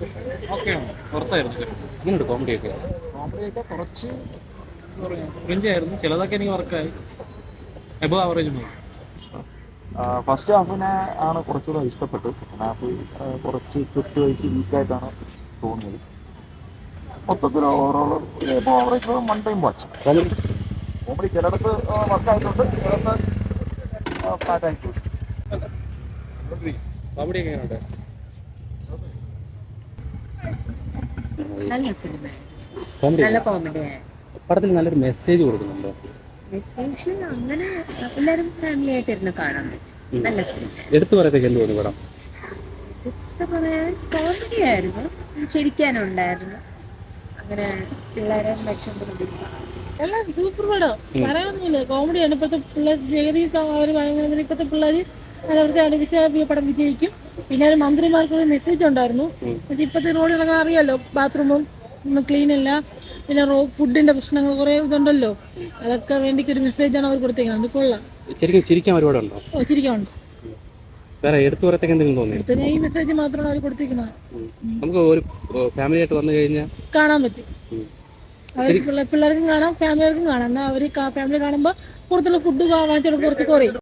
ഓക്കെയാണ്. പുറത്തായിരുന്നു. അങ്ങനെയുണ്ട് കോമഡിയൊക്കെ. കോമഡിയൊക്കെ കുറച്ച് എന്താ പറയുക ക്രിഞ്ച് ആയിരുന്നു. ചിലതൊക്കെ എനിക്ക് വർക്കായി. Above average movie. ഫസ്റ്റ് ഹാഫിനെ ആണ് കുറച്ചുകൂടെ ഇഷ്ടപ്പെട്ടു. സെക്കൻഡ് ഹാഫ് കുറച്ച് സ്ക്രിപ്റ്റ് വൈസ് വീക്കായിട്ടാണ് തോന്നിയത്. മൊത്തത്തിൽ overall average one time watch. Comedy ചിലടത്ത് വർക്കായിട്ടുണ്ട്, ചിലടത്ത് ഫ്ലാറ്റ് ആയിട്ടുണ്ട്. കോമഡിയൊക്കെ എങ്ങനെയുണ്ട്? നല്ല സിനിമ, കോമഡി നല്ല കോമഡിയാണ്. പടത്തിൽ നല്ലൊരു മെസ്സേജ് കൊടുക്കുന്നുണ്ടോ? മെസ്സേജ് അങ്ങനെ എല്ലാവരും ഫാമിലി ആയിട്ടിരുന്ന് കാണാൻ പറ്റും. നല്ല സിനിമ. എടുത്തു പറയത്തേക്ക് എന്ത് തോന്നി പടം? എടുത്ത് പറയാൻ കോമഡി ആയിരുന്നു, ചിരിക്കാനുണ്ടായിരുന്നു. അങ്ങനെ പിള്ളേരെ വെച്ചുകൊണ്ട് എല്ലാം സൂപ്പർ പടം, പറയാനൊന്നുമില്ല. കോമഡിയാണ്. ഇപ്പോഴത്തെ പിള്ളേർ ജഗദീപ് അവർ ഭയങ്കര ഇപ്പോഴത്തെ പിള്ളേർ അവർക്ക് അടുപ്പിച്ച പടം വിജയിക്കും. പിന്നെ ഒരു മന്ത്രിമാർക്കൊരു മെസ്സേജ് ഉണ്ടായിരുന്നു. ഇപ്പോഴത്തെ റോഡിലൊക്കെ അറിയാലോ, ബാത്റൂമും ഒന്നും ക്ലീൻ അല്ല, പിന്നെ ഫുഡിന്റെ പ്രശ്നങ്ങൾ കുറെ ഇതുണ്ടല്ലോ, അതൊക്കെ വേണ്ടിക്ക് ഒരു മെസ്സേജാണ് അവർ കൊടുത്തേക്കുന്നത്. അത് കൊള്ളാം. ശരിക്കും ചിരിക്കാൻ ഒരുപാടുണ്ടോ? ഓ, ചിരിക്കാനുണ്ട്. വേറെ എടുത്തു പറയത്തേക്ക് എന്തെങ്കിലും തോന്നി? അടുത്ത ഈ മെസ്സേജ് മാത്രമാണ് അവർ കൊടുത്തേക്കുന്നത്. നമുക്ക് ഒരു ഫാമിലി ആയിട്ട് വന്നു കഴിഞ്ഞാൽ കാണാൻ പറ്റും. അവർ പിള്ളേർക്കും കാണാം, ഫാമിലികൾക്കും കാണാം. എന്നാൽ അവർ ഫാമിലി കാണുമ്പോൾ പുറത്തുള്ള ഫുഡ് വാങ്ങിച്ചെടുക്കും, കുറച്ച് കുറയും.